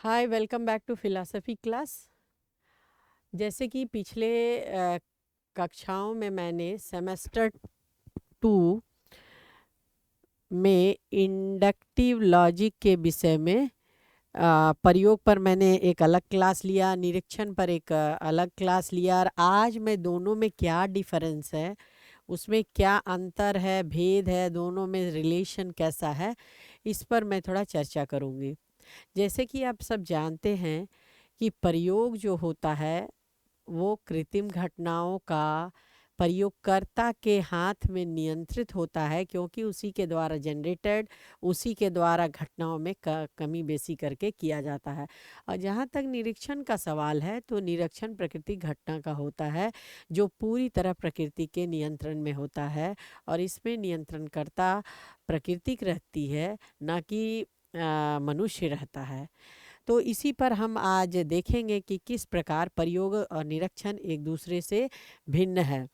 Hi, welcome back to philosophy class. जैसे कि पिछले कक्षाओं में मैंने सेमेस्टर 2 में इंडक्टिव लॉजिक के विषय में प्रयोग पर मैंने एक अलग क्लास लिया, निरीक्षण पर एक अलग क्लास लिया, और आज मैं दोनों में क्या डिफरेंस है, उसमें क्या अंतर है, भेद है, दोनों में रिलेशन कैसा है, इस पर मैं थोड़ा चर्चा करूँगी। जैसे कि आप सब जानते हैं कि प्रयोग जो होता है वो कृत्रिम घटनाओं का प्रयोगकर्ता के हाथ में नियंत्रित होता है, क्योंकि उसी के द्वारा जनरेटेड, उसी के द्वारा घटनाओं में कमी बेसी करके किया जाता है। और जहाँ तक निरीक्षण का सवाल है, तो निरीक्षण प्रकृति घटना का होता है जो पूरी तरह प्रकृति के नियंत्रण में होता है, और इसमें नियंत्रणकर्ता प्रकृति रहती है, ना कि मनुष्य रहता है। तो इसी पर हम आज देखेंगे कि किस प्रकार प्रयोग और निरीक्षण एक दूसरे से भिन्न है।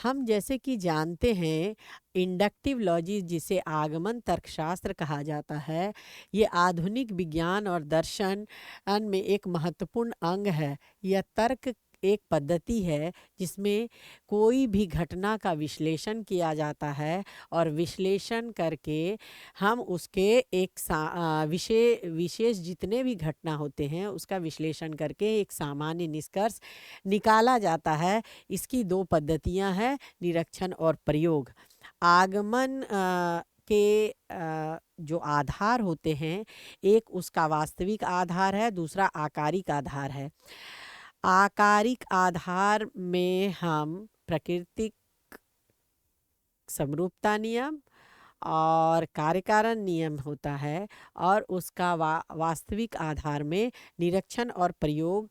हम जैसे कि जानते हैं, इंडक्टिव लॉजिक, जिसे आगमन तर्कशास्त्र कहा जाता है, ये आधुनिक विज्ञान और दर्शन में एक महत्वपूर्ण अंग है। यह तर्क एक पद्धति है जिसमें कोई भी घटना का विश्लेषण किया जाता है, और विश्लेषण करके हम उसके एक विशेष जितने भी घटना होते हैं उसका विश्लेषण करके एक सामान्य निष्कर्ष निकाला जाता है। इसकी दो पद्धतियां हैं, निरीक्षण और प्रयोग। आगमन के जो आधार होते हैं, एक उसका वास्तविक आधार है, दूसरा आकारिक आधार है। आकारिक आधार में हम प्राकृतिक समरूपता नियम और कार्यकारण नियम होता है, और उसका वास्तविक आधार में निरीक्षण और प्रयोग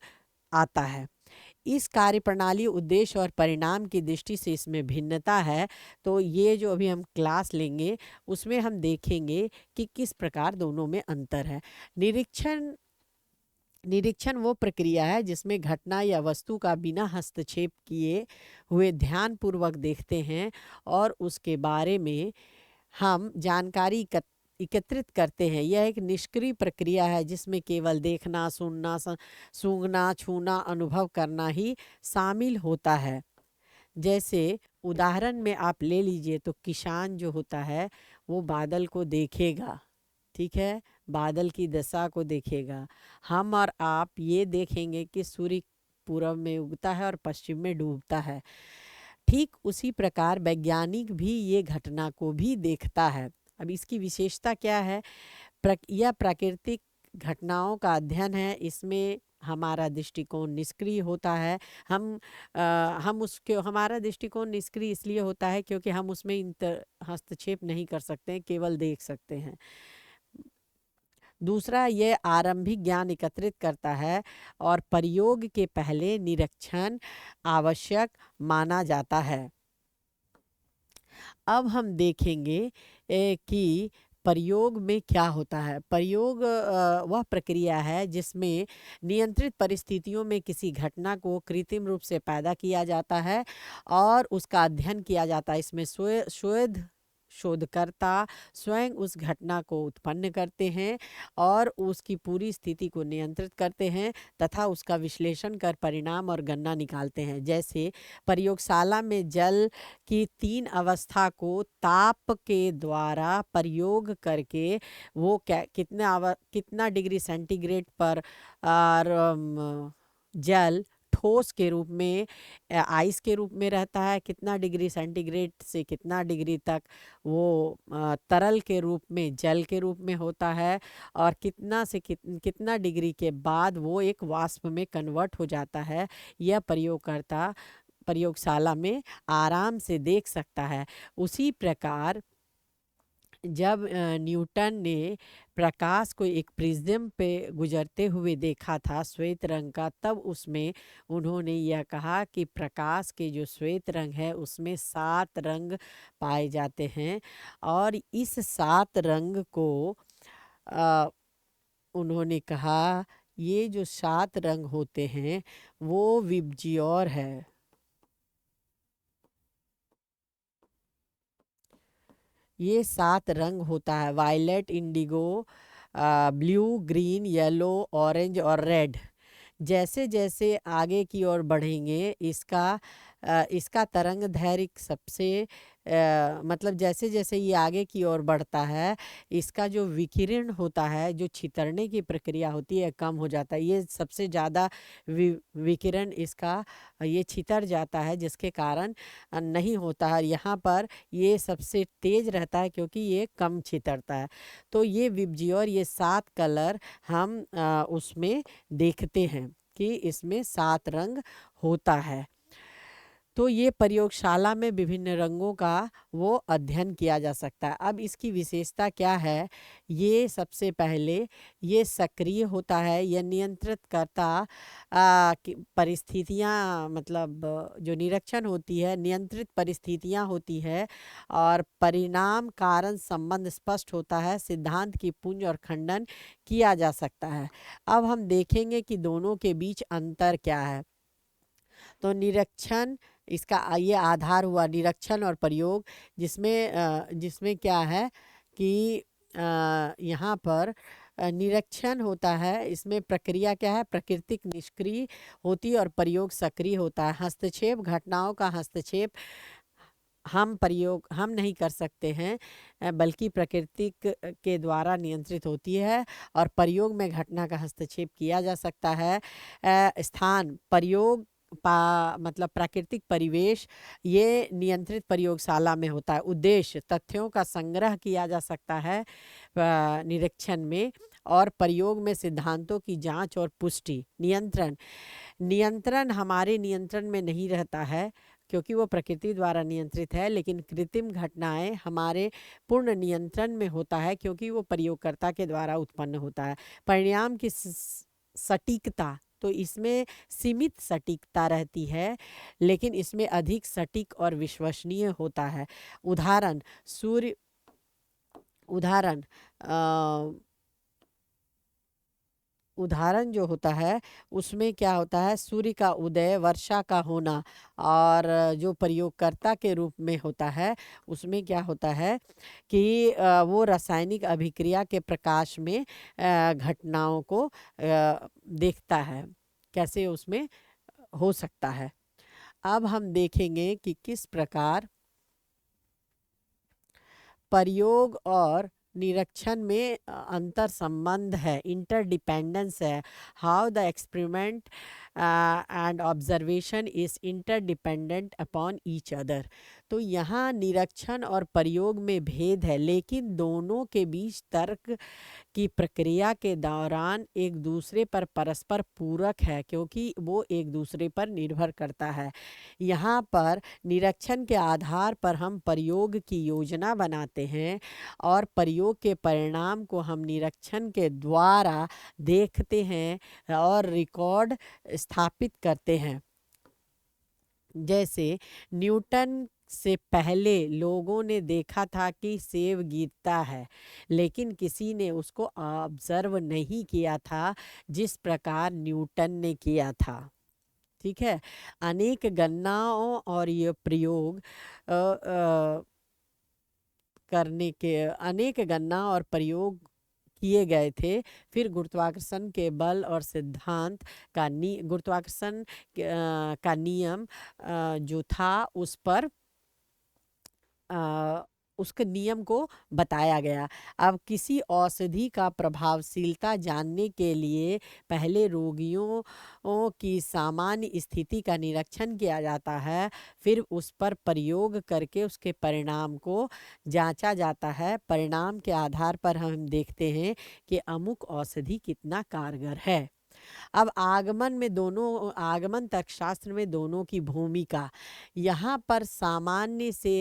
आता है। इस कार्यप्रणाली, उद्देश्य और परिणाम की दृष्टि से इसमें भिन्नता है। तो ये जो अभी हम क्लास लेंगे उसमें हम देखेंगे कि किस प्रकार दोनों में अंतर है। निरीक्षण निरीक्षण वो प्रक्रिया है जिसमें घटना या वस्तु का बिना हस्तक्षेप किए हुए ध्यानपूर्वक देखते हैं, और उसके बारे में हम जानकारी एकत्रित करते हैं। यह एक निष्क्रिय प्रक्रिया है जिसमें केवल देखना, सुनना, सूंघना, छूना, अनुभव करना ही शामिल होता है। जैसे उदाहरण में आप ले लीजिए, तो किसान जो होता है वो बादल को देखेगा, ठीक है, बादल की दशा को देखेगा। हम और आप ये देखेंगे कि सूर्य पूरब में उगता है और पश्चिम में डूबता है। ठीक उसी प्रकार वैज्ञानिक भी ये घटना को भी देखता है। अब इसकी विशेषता क्या है? यह प्राकृतिक घटनाओं का अध्ययन है। इसमें हमारा दृष्टिकोण निष्क्रिय होता है। हम उसके हमारा दृष्टिकोण निष्क्रिय इसलिए होता है क्योंकि हम उसमें हस्तक्षेप नहीं कर सकते हैं, केवल देख सकते हैं। दूसरा, ये आरंभिक ज्ञान एकत्रित करता है, और प्रयोग के पहले निरीक्षण आवश्यक माना जाता है। अब हम देखेंगे कि प्रयोग में क्या होता है। प्रयोग वह प्रक्रिया है जिसमें नियंत्रित परिस्थितियों में किसी घटना को कृत्रिम रूप से पैदा किया जाता है और उसका अध्ययन किया जाता है। इसमें शोधकर्ता स्वयं उस घटना को उत्पन्न करते हैं और उसकी पूरी स्थिति को नियंत्रित करते हैं तथा उसका विश्लेषण कर परिणाम और गणना निकालते हैं। जैसे प्रयोगशाला में जल की 3 अवस्था को ताप के द्वारा प्रयोग करके वो कितना डिग्री सेंटीग्रेड पर जल ठोस के रूप में, आइस के रूप में रहता है, कितना डिग्री सेंटीग्रेड से कितना डिग्री तक वो तरल के रूप में, जल के रूप में होता है, और कितना डिग्री के बाद वो एक वाष्प में कन्वर्ट हो जाता है। यह प्रयोगकर्ता प्रयोगशाला में आराम से देख सकता है। उसी प्रकार जब न्यूटन ने प्रकाश को एक प्रिज्म पे गुजरते हुए देखा था, श्वेत रंग का, तब उसमें उन्होंने यह कहा कि प्रकाश के जो श्वेत रंग है उसमें 7 रंग पाए जाते हैं, और इस 7 रंग को अ, उन्होंने कहा ये जो 7 रंग होते हैं वो विबजियोर है। ये 7 रंग होता है, violet, indigo, blue, green, yellow, orange और रेड। जैसे जैसे आगे की ओर बढ़ेंगे इसका तरंग दैर्घ्य सबसे मतलब जैसे जैसे ये आगे की ओर बढ़ता है इसका जो विकिरण होता है, जो छितरने की प्रक्रिया होती है, कम हो जाता है। ये सबसे ज़्यादा विकिरण इसका ये छितर जाता है, जिसके कारण नहीं होता है। यहाँ पर ये सबसे तेज रहता है क्योंकि ये कम छितरता है। तो ये विबजियोर, ये 7 कलर हम उसमें देखते हैं कि इसमें 7 रंग होता है। तो ये प्रयोगशाला में विभिन्न रंगों का वो अध्ययन किया जा सकता है। अब इसकी विशेषता क्या है? ये सबसे पहले ये सक्रिय होता है, यह नियंत्रित करता परिस्थितियाँ, मतलब जो निरीक्षण होती है नियंत्रित परिस्थितियाँ होती है और परिणाम कारण संबंध स्पष्ट होता है, सिद्धांत की पुंज और खंडन किया जा सकता है। अब हम देखेंगे कि दोनों के बीच अंतर क्या है। तो निरीक्षण, इसका ये आधार हुआ निरीक्षण और प्रयोग, जिसमें क्या है कि यहाँ पर निरीक्षण होता है, इसमें प्रक्रिया क्या है, प्राकृतिक निष्क्रिय होती है और प्रयोग सक्रिय होता है। हस्तक्षेप, घटनाओं का हस्तक्षेप हम नहीं कर सकते हैं, बल्कि प्रकृति के द्वारा नियंत्रित होती है। और प्रयोग में घटना का हस्तक्षेप किया जा सकता है। स्थान प्रयोग मतलब प्राकृतिक परिवेश, ये नियंत्रित प्रयोगशाला में होता है। उद्देश्य, तथ्यों का संग्रह किया जा सकता है निरीक्षण में, और प्रयोग में सिद्धांतों की जांच और पुष्टि। नियंत्रण हमारे नियंत्रण में नहीं रहता है क्योंकि वो प्रकृति द्वारा नियंत्रित है, लेकिन कृत्रिम घटनाएं हमारे पूर्ण नियंत्रण में होता है क्योंकि वो प्रयोगकर्ता के द्वारा उत्पन्न होता है। परिणाम की सटीकता, तो इसमें सीमित सटीकता रहती है, लेकिन इसमें अधिक सटीक और विश्वसनीय होता है। उदाहरण सूर्य उदाहरण उदाहरण जो होता है उसमें क्या होता है, सूर्य का उदय, वर्षा का होना, और जो प्रयोगकर्ता के रूप में होता है उसमें क्या होता है कि वो रासायनिक अभिक्रिया के प्रकाश में घटनाओं को देखता है, कैसे उसमें हो सकता है। अब हम देखेंगे कि किस प्रकार प्रयोग और निरीक्षण में अंतर संबंध है, इंटरडिपेंडेंस है। How the experiment and observation is interdependent upon each other. तो यहाँ निरीक्षण और प्रयोग में भेद है, लेकिन दोनों के बीच तर्क की प्रक्रिया के दौरान एक दूसरे पर परस्पर पूरक है, क्योंकि वो एक दूसरे पर निर्भर करता है। यहाँ पर निरीक्षण के आधार पर हम प्रयोग की योजना बनाते हैं और प्रयोग के परिणाम को हम निरीक्षण के द्वारा देखते हैं और रिकॉर्ड स्थापित करते हैं। जैसे न्यूटन से पहले लोगों ने देखा था कि सेब गिरता है, लेकिन किसी ने उसको ऑब्जर्व नहीं किया था जिस प्रकार न्यूटन ने किया था। ठीक है। अनेक गणनाओं और ये प्रयोग करने के अनेक गणना और प्रयोग किए गए थे। फिर गुरुत्वाकर्षण के बल और सिद्धांत का गुरुत्वाकर्षण का नियम जो था उस पर उसके नियम को बताया गया। अब किसी औषधि का प्रभावशीलता जानने के लिए पहले रोगियों की सामान्य स्थिति का निरीक्षण किया जाता है, फिर उस पर प्रयोग करके उसके परिणाम को जांचा जाता है। परिणाम के आधार पर हम देखते हैं कि अमुक औषधि कितना कारगर है। अब आगमन तर्कशास्त्र में दोनों की भूमिका। यहाँ पर सामान्य से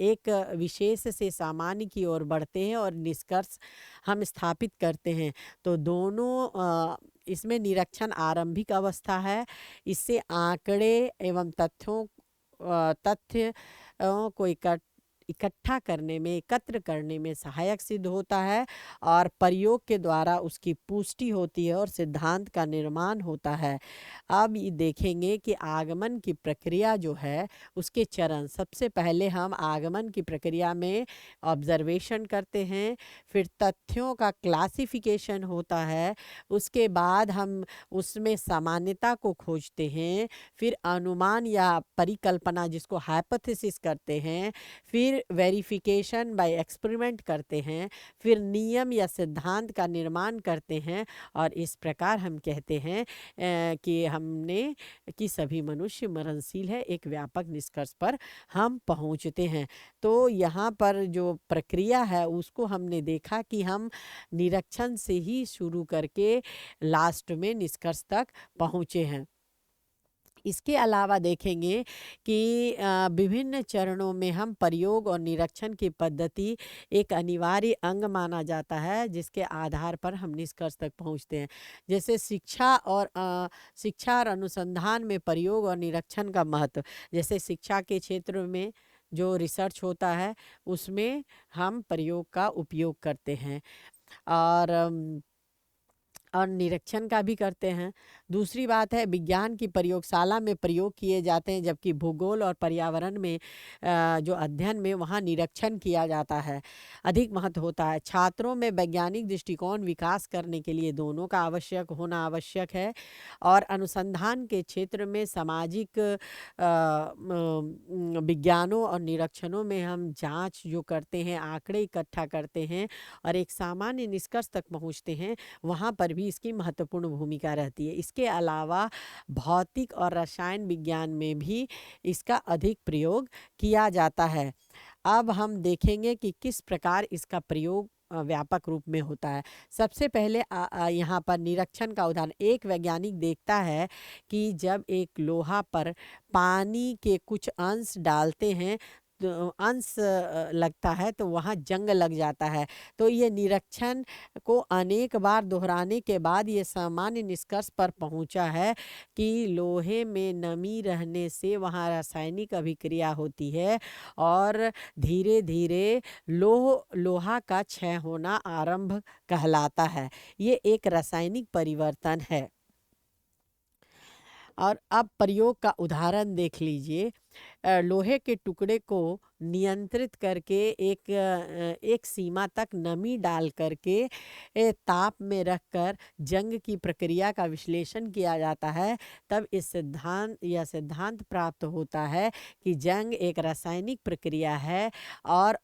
एक विशेष से सामान्य की ओर बढ़ते हैं और निष्कर्ष हम स्थापित करते हैं। तो दोनों इसमें निरीक्षण आरंभिक अवस्था है, इससे आंकड़े एवं तथ्य को इकट्ठा करने में, एकत्र करने में सहायक सिद्ध होता है और प्रयोग के द्वारा उसकी पुष्टि होती है और सिद्धांत का निर्माण होता है। अब ये देखेंगे कि आगमन की प्रक्रिया जो है उसके चरण, सबसे पहले हम आगमन की प्रक्रिया में ऑब्जर्वेशन करते हैं, फिर तथ्यों का क्लासिफिकेशन होता है, उसके बाद हम उसमें सामान्यता को खोजते हैं, फिर अनुमान या परिकल्पना जिसको हाइपोथेसिस करते हैं, फिर वेरिफिकेशन बाय एक्सपेरिमेंट करते हैं, फिर नियम या सिद्धांत का निर्माण करते हैं और इस प्रकार हम कहते हैं कि सभी मनुष्य मरणशील है, एक व्यापक निष्कर्ष पर हम पहुंचते हैं। तो यहाँ पर जो प्रक्रिया है उसको हमने देखा कि हम निरीक्षण से ही शुरू करके लास्ट में निष्कर्ष तक पहुँचे हैं। इसके अलावा देखेंगे कि विभिन्न चरणों में हम प्रयोग और निरीक्षण की पद्धति एक अनिवार्य अंग माना जाता है, जिसके आधार पर हम निष्कर्ष तक पहुंचते हैं। जैसे शिक्षा और अनुसंधान में प्रयोग और निरीक्षण का महत्व, जैसे शिक्षा के क्षेत्र में जो रिसर्च होता है उसमें हम प्रयोग का उपयोग करते हैं और निरीक्षण का भी करते हैं। दूसरी बात है विज्ञान की प्रयोगशाला में प्रयोग किए जाते हैं, जबकि भूगोल और पर्यावरण में जो अध्ययन में वहाँ निरीक्षण किया जाता है, अधिक महत्व होता है। छात्रों में वैज्ञानिक दृष्टिकोण विकास करने के लिए दोनों का होना आवश्यक है और अनुसंधान के क्षेत्र में सामाजिक विज्ञानों और निरीक्षणों में हम जांच जो करते हैं, आंकड़े इकट्ठा करते हैं और एक सामान्य निष्कर्ष तक पहुँचते हैं, वहाँ पर भी इसकी महत्वपूर्ण भूमिका रहती है। इसके अलावा भौतिक और रसायन विज्ञान में भी इसका अधिक प्रयोग किया जाता है। अब हम देखेंगे कि किस प्रकार इसका प्रयोग व्यापक रूप में होता है। सबसे पहले यहाँ पर निरीक्षण का उदाहरण, एक वैज्ञानिक देखता है कि जब एक लोहा पर पानी के कुछ अंश डालते हैं तो लगता है तो वहाँ जंग लग जाता है। तो ये निरीक्षण को अनेक बार दोहराने के बाद ये सामान्य निष्कर्ष पर पहुँचा है कि लोहे में नमी रहने से वहाँ रासायनिक अभिक्रिया होती है और धीरे धीरे लोहा का क्षय होना आरंभ कहलाता है। ये एक रासायनिक परिवर्तन है। और अब प्रयोग का उदाहरण देख लीजिए। लोहे के टुकड़े को नियंत्रित करके एक सीमा तक नमी डाल करके ताप में रखकर जंग की प्रक्रिया का विश्लेषण किया जाता है। तब इस सिद्धांत प्राप्त होता है कि जंग एक रासायनिक प्रक्रिया है और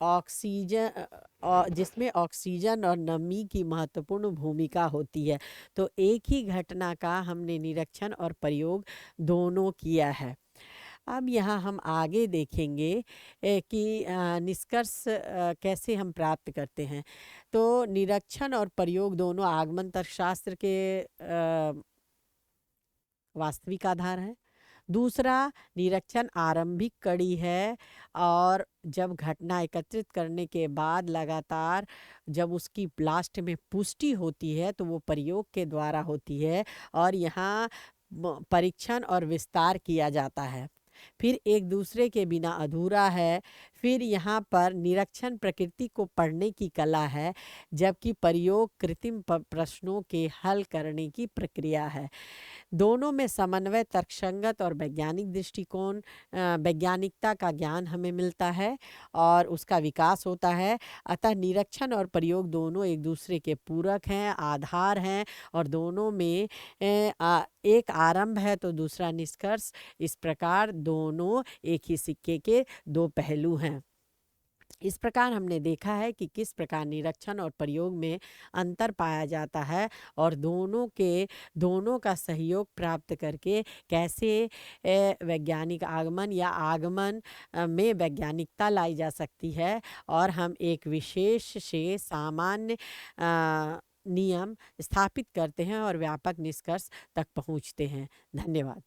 जिसमें ऑक्सीजन और नमी की महत्वपूर्ण भूमिका होती है। तो एक ही घटना का हमने निरीक्षण और प्रयोग दोनों किया है। अब यहाँ हम आगे देखेंगे कि निष्कर्ष कैसे हम प्राप्त करते हैं। तो निरीक्षण और प्रयोग दोनों आगमन तर्कशास्त्र के वास्तविक आधार हैं। दूसरा, निरीक्षण आरंभिक कड़ी है और जब घटना एकत्रित करने के बाद लगातार जब उसकी लास्ट में पुष्टि होती है तो वो प्रयोग के द्वारा होती है और यहाँ परीक्षण और विस्तार किया जाता है। फिर एक दूसरे के बिना अधूरा है। फिर यहाँ पर निरीक्षण प्रकृति को पढ़ने की कला है, जबकि प्रयोग कृत्रिम प्रश्नों के हल करने की प्रक्रिया है। दोनों में समन्वय, तर्कसंगत और वैज्ञानिक दृष्टिकोण, वैज्ञानिकता का ज्ञान हमें मिलता है और उसका विकास होता है। अतः निरीक्षण और प्रयोग दोनों एक दूसरे के पूरक हैं, आधार हैं और दोनों में एक आरंभ है तो दूसरा निष्कर्ष। इस प्रकार दोनों एक ही सिक्के के दो पहलू हैं। इस प्रकार हमने देखा है कि किस प्रकार निरीक्षण और प्रयोग में अंतर पाया जाता है और दोनों का सहयोग प्राप्त करके कैसे वैज्ञानिक आगमन या आगमन में वैज्ञानिकता लाई जा सकती है और हम एक विशेष से सामान्य नियम स्थापित करते हैं और व्यापक निष्कर्ष तक पहुंचते हैं। धन्यवाद।